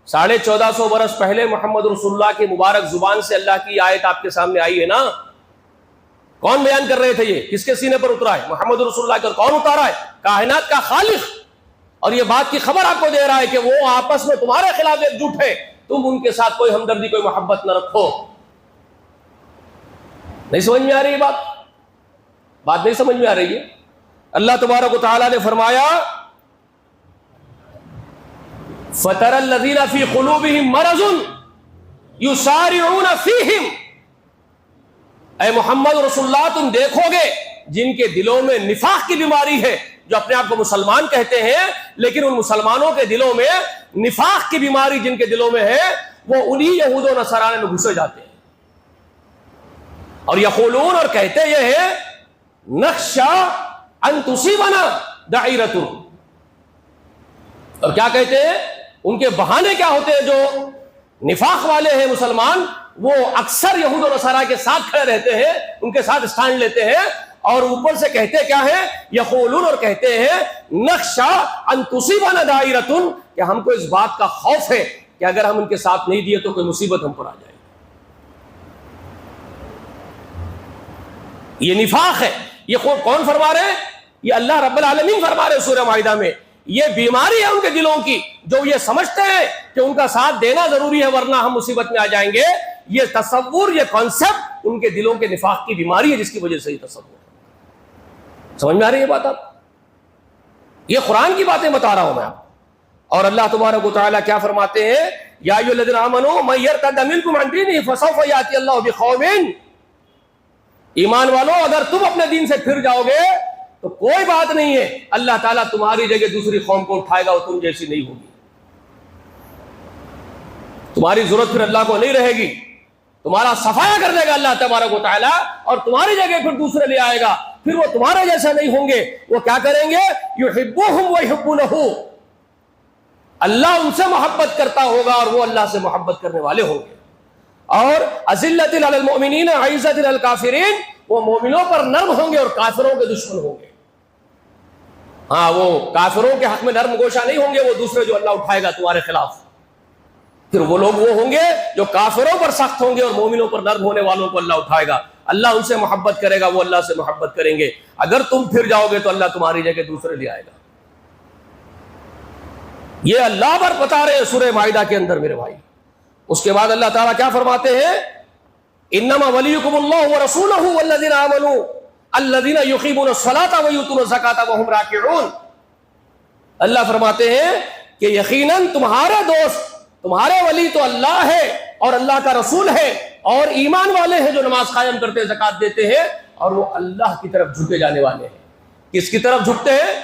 1450 برس پہلے محمد رسول اللہ کی مبارک زبان سے اللہ کی آیت آپ کے سامنے آئی ہے نا. کون بیان کر رہے تھے؟ یہ کس کے سینے پر اترا ہے؟ محمد رسول اللہ کا. کون اتارا ہے؟ کائنات کا خالق. اور یہ بات کی خبر آپ کو دے رہا ہے کہ وہ آپس میں تمہارے خلاف ایک جٹ ہے، تم ان کے ساتھ کوئی ہمدردی، کوئی محبت نہ رکھو. نہیں سمجھ میں آ رہی بات؟ بات نہیں سمجھ میں آ رہی ہے؟ اللہ تبارک و تعالیٰ نے فرمایا فَتَرَى الَّذِينَ فِي قُلُوبِهِم مَّرَضٌ يُسَارِعُونَ فِيهِمْ. اے محمد رسول اللہ تم دیکھو گے جن کے دلوں میں نفاق کی بیماری ہے، جو اپنے آپ کو مسلمان کہتے ہیں لیکن ان مسلمانوں کے دلوں میں نفاق کی بیماری جن کے دلوں میں ہے، وہ انہی یہود و نصارہ میں گھسے جاتے ہیں. اور یقولون، اور کہتے یہ ہے نخشى ان تصیبنا دائرۃ. اور کیا کہتے ہیں؟ ان کے بہانے کیا ہوتے ہیں؟ جو نفاق والے ہیں مسلمان، وہ اکثر یہود و نصارہ کے ساتھ کھڑے رہتے ہیں، ان کے ساتھ اسٹینڈ لیتے ہیں، اور اوپر سے کہتے کیا ہے؟ یقولون، اور کہتے ہیں نخشى ان تصیبنا دائرۃ، کہ ہم کو اس بات کا خوف ہے کہ اگر ہم ان کے ساتھ نہیں دیے تو کوئی مصیبت ہم پر آ جائے. یہ نفاق ہے. یہ کون فرما رہے ہیں؟ یہ اللہ رب العالمین فرما رہے ہیں سورہ مائدہ میں. یہ بیماری ہے ان کے دلوں کی، جو یہ سمجھتے ہیں کہ ان کا ساتھ دینا ضروری ہے ورنہ ہم مصیبت میں آ جائیں گے. یہ تصور، یہ کانسیپٹ ان کے دلوں کے نفاق کی بیماری ہے، جس کی وجہ سے یہ تصور ہے. سمجھ میں آ رہی ہے بات آپ؟ یہ قرآن کی باتیں بتا رہا ہوں میں آپ. اور اللہ تبارک و تعالیٰ کیا فرماتے ہیں؟ یا ایھا الذین آمنوا من یرتد منکم عن دینہ فسوف یأتی اللہ بقوم ایمان والو اگر تم اپنے دین سے پھر جاؤ گے تو کوئی بات نہیں ہے، اللہ تعالیٰ تمہاری جگہ دوسری قوم کو اٹھائے گا اور تم جیسی نہیں ہوگی، تمہاری ضرورت پھر اللہ کو نہیں رہے گی، تمہارا صفایا کر دے گا اللہ تبارک و تعالیٰ، اور تمہاری جگہ پھر دوسرے لے آئے گا، پھر وہ تمہارے جیسے نہیں ہوں گے، وہ کیا کریں گے؟ یحبوہم ویحبونہ، اللہ ان سے محبت کرتا ہوگا اور وہ اللہ سے محبت کرنے والے ہوں گے، اور اذلۃ علی المؤمنین عزۃ علی الکافرین، وہ مومنوں پر نرم ہوں گے اور کافروں کے دشمن ہوں گے۔ ہاں، وہ کافروں کے حق میں نرم گوشہ نہیں ہوں گے، وہ دوسرے جو اللہ اٹھائے گا تمہارے خلاف، پھر وہ لوگ وہ ہوں گے جو کافروں پر سخت ہوں گے اور مومنوں پر نرم ہونے والوں کو اللہ اٹھائے گا، اللہ ان سے محبت کرے گا، وہ اللہ سے محبت کریں گے۔ اگر تم پھر جاؤ گے تو اللہ تمہاری جگہ دوسرے لے آئے گا۔ یہ اللہ پر بتا رہے ہیں سورہ مائدہ کے اندر میرے بھائی۔ اس کے بعد اللہ تعالیٰ کیا فرماتے ہیں؟ انما ولیکم اللہ ورسولہ والذین آمنوا الذین یقیمون الصلاۃ ویؤتون الزکاۃ وہم راکعون۔ اللہ فرماتے ہیں کہ یقیناً تمہارے دوست، تمہارے ولی تو اللہ ہے اور اللہ کا رسول ہے، اور ایمان والے ہیں جو نماز قائم کرتے ہیں، زکوٰۃ دیتے ہیں، اور وہ اللہ کی طرف جھکے جانے والے ہیں۔ کس کی طرف جھکتے ہیں؟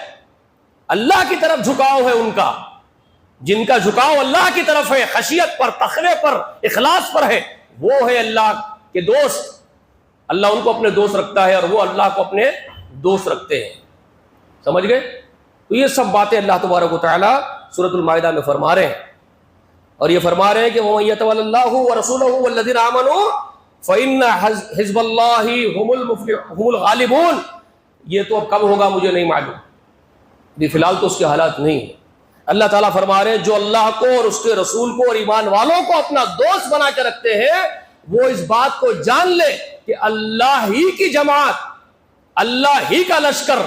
اللہ کی طرف جھکاؤ ہے ان کا، جن کا جھکاؤ اللہ کی طرف ہے، خشیت پر، تقوی پر، اخلاص پر ہے، وہ ہے اللہ کے دوست۔ اللہ ان کو اپنے دوست رکھتا ہے اور وہ اللہ کو اپنے دوست رکھتے ہیں۔ سمجھ گئے؟ تو یہ سب باتیں اللہ تبارک و تعالیٰ سورۃ المائدہ میں فرما رہے ہیں، اور یہ فرما رہے ہیں کہ وَمَن يَتَوَلَّ اللَّهُ وَرَسُولَهُ وَالَّذِينَ آمَنُوا فَإِنَّ حِزْبَ اللَّهِ هُمُ الْغَالِبُونَ۔ یہ تو اب کب ہوگا مجھے نہیں معلوم، فی الحال تو اس کے حالات نہیں ہیں۔ اللہ تعالیٰ فرما رہے ہیں جو اللہ کو اور اس کے رسول کو اور ایمان والوں کو اپنا دوست بنا کے رکھتے ہیں، وہ اس بات کو جان لے کہ اللہ ہی کی جماعت، اللہ ہی کا لشکر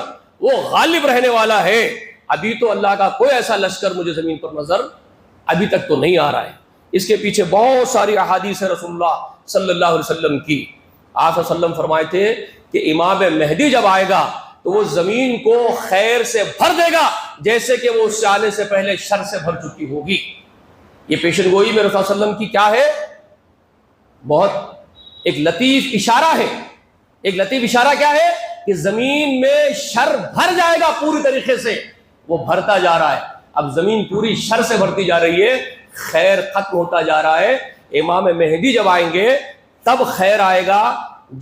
وہ غالب رہنے والا ہے۔ ابھی تو اللہ کا کوئی ایسا لشکر مجھے زمین پر نظر ابھی تک تو نہیں آ رہا ہے۔ اس کے پیچھے بہت ساری احادیث ہے رسول اللہ صلی اللہ علیہ وسلم کی۔ آپ صلی اللہ علیہ وسلم فرمائے تھے کہ امام مہدی جب آئے گا تو وہ زمین کو خیر سے بھر دے گا جیسے کہ وہ اس سے آنے سے پہلے شر سے بھر چکی ہوگی۔ یہ پیشن گوئی میں رسول اللہ علیہ وسلم کی کیا ہے؟ بہت ایک لطیف اشارہ ہے۔ ایک لطیف اشارہ کیا ہے؟ کہ زمین میں شر بھر جائے گا پوری طریقے سے، وہ بھرتا جا رہا ہے۔ اب زمین پوری شر سے بھرتی جا رہی ہے، خیر ختم ہوتا جا رہا ہے۔ امام مہدی جب آئیں گے تب خیر آئے گا،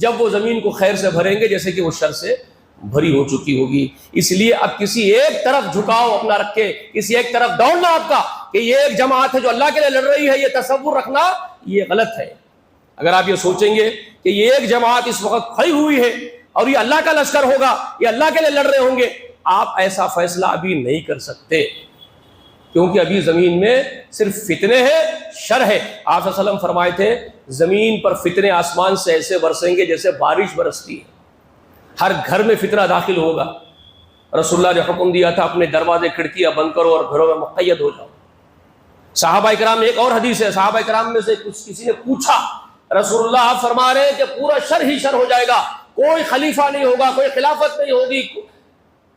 جب وہ زمین کو خیر سے بھریں گے جیسے کہ وہ شر سے بھری ہو چکی ہوگی۔ اس لیے اب کسی ایک طرف جھکاؤ اپنا رکھ کے، کسی ایک طرف دوڑنا آپ کا کہ یہ ایک جماعت ہے جو اللہ کے لیے لڑ رہی ہے، یہ تصور رکھنا یہ غلط ہے۔ اگر آپ یہ سوچیں گے کہ یہ ایک جماعت اس وقت کھڑی ہوئی ہے اور یہ اللہ کا لشکر ہوگا، یہ اللہ کے لیے لڑ رہے ہوں گے، آپ ایسا فیصلہ ابھی نہیں کر سکتے، کیونکہ ابھی زمین میں صرف فتنے ہیں، شر ہے۔ آپ صلی اللہ علیہ وسلم فرمائے تھے زمین پر فتنے آسمان سے ایسے برسیں گے جیسے بارش برستی ہے، ہر گھر میں فتنہ داخل ہوگا۔ رسول اللہ نے حکم دیا تھا اپنے دروازے کھڑکیاں بند کرو اور گھروں میں مقید ہو جاؤ۔ صحابہ کرام، ایک اور حدیث ہے، صحابہ کرام میں سے کسی نے پوچھا رسول اللہ آپ فرما رہے ہیں کہ پورا شر ہی شر ہو جائے گا، کوئی خلیفہ نہیں ہوگا، کوئی خلافت نہیں ہوگی،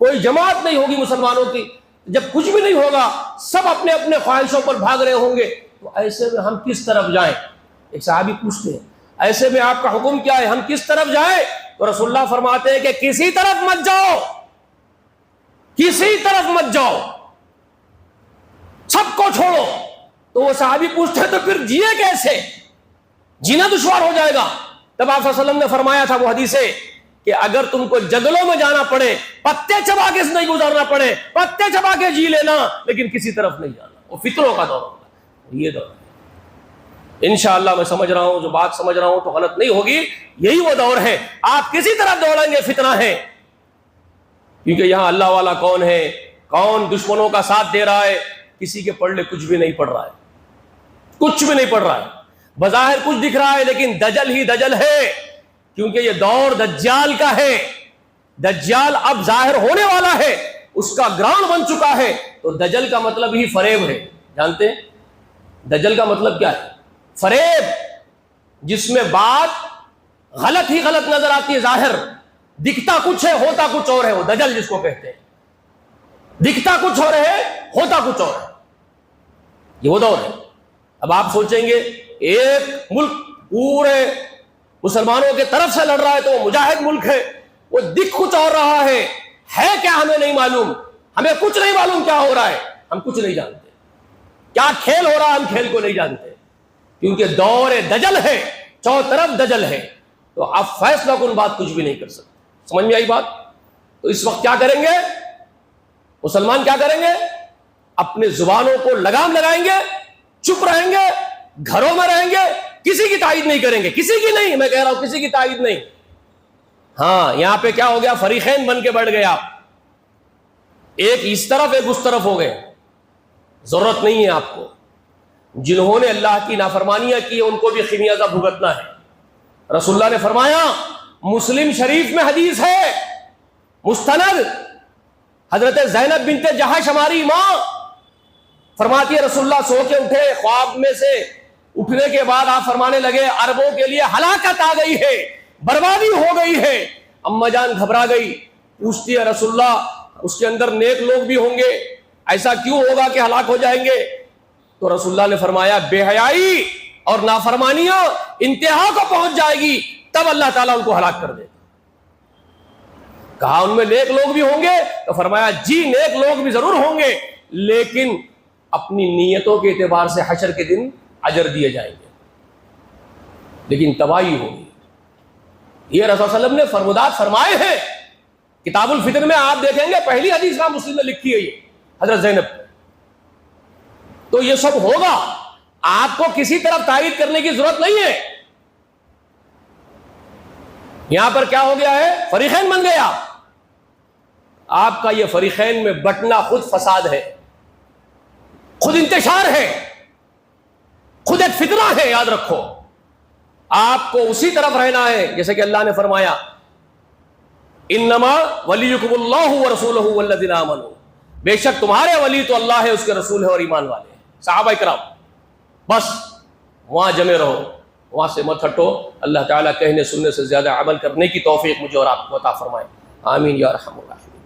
کوئی جماعت نہیں ہوگی مسلمانوں کی، جب کچھ بھی نہیں ہوگا سب اپنے اپنے خواہشوں پر بھاگ رہے ہوں گے، تو ایسے میں ہم کس طرف جائیں؟ ایک صحابی پوچھتے ہیں ایسے میں آپ کا حکم کیا ہے، ہم کس طرف جائیں؟ تو رسول اللہ فرماتے ہیں کہ کسی طرف مت جاؤ، کسی طرف مت جاؤ، سب کو چھوڑو۔ تو وہ صحابی پوچھتے تو پھر جیے کیسے؟ جینا دشوار ہو جائے گا۔ تب آپ صلی اللہ علیہ وسلم نے فرمایا تھا وہ حدیث ہے کہ اگر تم کو جنگلوں میں جانا پڑے، پتے چبا کے نہیں گزارنا پڑے، پتے چبا کے جی لینا، لیکن کسی طرف نہیں جانا۔ وہ فطروں کا دور ہوگا، یہ دور ہے۔ انشاءاللہ میں سمجھ رہا ہوں، جو بات سمجھ رہا ہوں تو غلط نہیں ہوگی، یہی وہ دور ہے۔ آپ کسی طرح دوڑیں گے فتنہ ہے، کیونکہ یہاں اللہ والا کون ہے، کون دشمنوں کا ساتھ دے رہا ہے؟ کسی کے پڑھ لے کچھ بھی نہیں پڑھ رہا ہے، کچھ بھی نہیں پڑھ رہا ہے، بظاہر کچھ دکھ رہا ہے لیکن دجل ہی دجل ہے، کیونکہ یہ دور دجال کا ہے۔ دجال اب ظاہر ہونے والا ہے، اس کا گراؤنڈ بن چکا ہے۔ تو دجل کا مطلب ہی فریب ہے، جانتے ہیں دجل کا مطلب کیا ہے؟ فریب، جس میں بات غلط ہی غلط نظر آتی ہے، ظاہر دکھتا کچھ ہے ہوتا کچھ اور ہے، وہ دجل جس کو کہتے ہیں، دکھتا کچھ اور ہے ہوتا کچھ اور ہے، یہ وہ دور ہے۔ اب آپ سوچیں گے ایک ملک پورے مسلمانوں کے طرف سے لڑ رہا ہے تو وہ مجاہد ملک ہے، وہ دکھ کچھ اور رہا ہے کیا ہمیں نہیں معلوم، ہمیں کچھ نہیں معلوم کیا ہو رہا ہے، ہم کچھ نہیں جانتے کیا کھیل ہو رہا ہے، ہم کھیل کو نہیں جانتے، کیونکہ دور دجل ہے، چاروں طرف دجل ہے، تو اب فیصلہ کن بات کچھ بھی نہیں کر سکتے۔ سمجھ میں آئی بات؟ تو اس وقت کیا کریں گے مسلمان؟ کیا کریں گے؟ اپنے زبانوں کو لگام لگائیں گے، چپ رہیں گے، گھروں میں رہیں گے، کسی کی تائید نہیں کریں گے، کسی کی نہیں، میں کہہ رہا ہوں کسی کی تائید نہیں۔ ہاں یہاں پہ کیا ہو گیا، فریقین بن کے بیٹھ گئے آپ، ایک اس طرف ایک اس طرف ہو گئے۔ ضرورت نہیں ہے آپ کو، جنہوں نے اللہ کی نافرمانیاں کی ان کو بھی خمیازہ بھگتنا ہے۔ رسول اللہ نے فرمایا، مسلم شریف میں حدیث ہے مستند، حضرت زینب بنت جہش ہماری ماں فرماتی ہے رسول اللہ سو کے اٹھے، خواب میں سے اٹھنے کے بعد آپ فرمانے لگے عربوں کے لیے ہلاکت آ گئی ہے، بربادی ہو گئی ہے۔ اما جان گھبرا گئی، پوچھتی ہے رسول اللہ اس کے اندر نیک لوگ بھی ہوں گے، ایسا کیوں ہوگا کہ ہلاک ہو جائیں گے؟ تو رسول اللہ نے فرمایا بے حیائی اور نافرمانیاں انتہا کو پہنچ جائے گی تب اللہ تعالیٰ ان کو ہلاک کر دے گا۔ کہا ان میں نیک لوگ بھی ہوں گے؟ تو فرمایا جی نیک لوگ بھی ضرور ہوں گے، لیکن اپنی نیتوں کے اعتبار سے حشر کے دن اجر دیے جائیں گے، لیکن تباہی ہوگی۔ یہ رسول صلی اللہ علیہ وسلم نے فرمودات فرمائے ہیں، کتاب الفتن میں آپ دیکھیں گے پہلی حدیث امام مسلم نے لکھی ہے یہ حضرت زینب۔ تو یہ سب ہوگا، آپ کو کسی طرف تائید کرنے کی ضرورت نہیں ہے۔ یہاں پر کیا ہو گیا ہے، فریقین بن گیا، آپ کا یہ فریقین میں بٹنا خود فساد ہے، خود انتشار ہے، خود ایک فتنہ ہے، یاد رکھو۔ آپ کو اسی طرف رہنا ہے جیسے کہ اللہ نے فرمایا انما ولیکم اللہ ورسولہ والذین آمنوا، بے شک تمہارے ولی تو اللہ ہے، اس کے رسول ہے اور ایمان والے ہیں۔ صحابہ کرام بس وہاں جمے رہو، وہاں سے مت ہٹو۔ اللہ تعالیٰ کہنے سننے سے زیادہ عمل کرنے کی توفیق مجھے اور آپ کو عطا فرمائے، آمین یا ارحم الراحمین۔